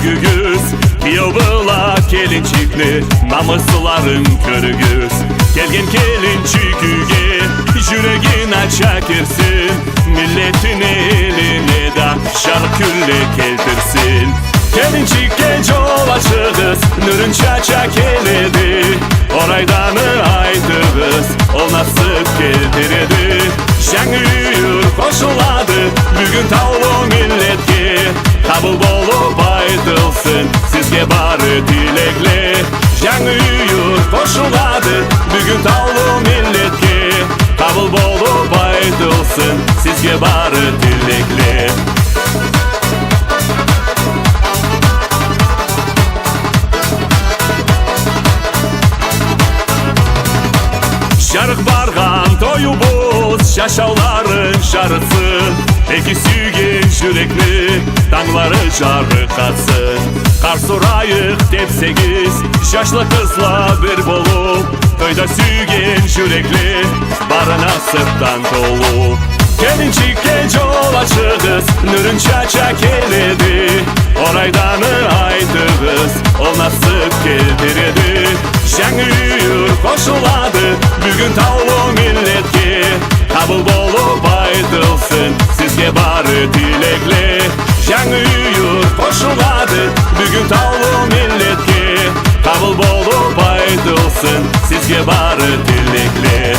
бүгүгүз биял была келинчикни намысларын көрүгүз келген келинчигиге жүрегин ача кирсин миллеттин элине да жарык күлле келтирсин келинчикке жол ачыгыз нурун чача келеди орайданы айтыгыз ол насып келтиреди жаңы үйүр кошулады бүгүн таулуу миллетке кабыл болуп айтылсын сизге баары тилекле жаңы үйүр кошулады бүгүн таулуу миллетке кабыл болуп айтылсын сизге баары тилекле жарык барган тоюбуз жашауларын жарытсын эки сүйген жүрекни таңлары жарыкатсын карсы урайык депсегиз жашлы кызла бир болуп тойдо сүйген жүреклер баары насыптан толуп келинчикке жол ачыгыз нурун чача келеди орайданы айтыгыз ол насып келтиреди жаңы үйүр кошулады бүгүн таулуу миллетке кабыл болуп айтылсын сизге баары тилекле жаңы үйүр кошулады бүгүн таулуу миллетке кабыл болуп айтылсын сизге баары тилекле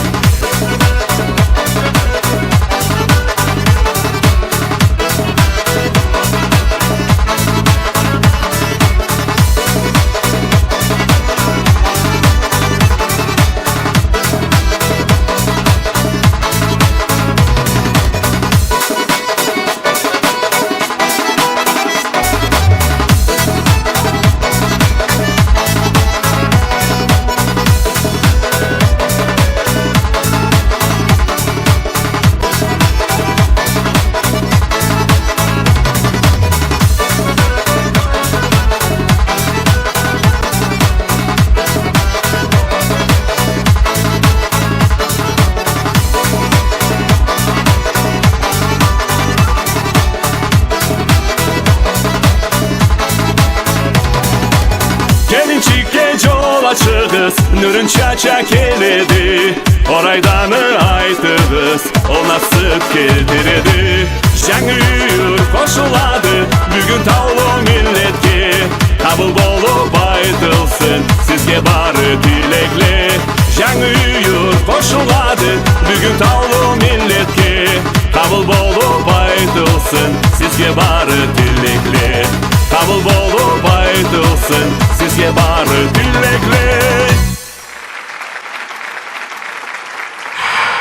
келинчикке жол ачыгыз нурун чача келеди орайданы айтыгыз ол насып келтиреди жаңы үйүр кошулады бүгүн таулуу миллетке кабыл болуп айтылсын сизге баары тилекле жаңы үйүр кошулады бүгүн таулуу миллетке кабыл болуп айтылсын сизге баары тилекле кабыл болуп айтылсын сизге баары тилекле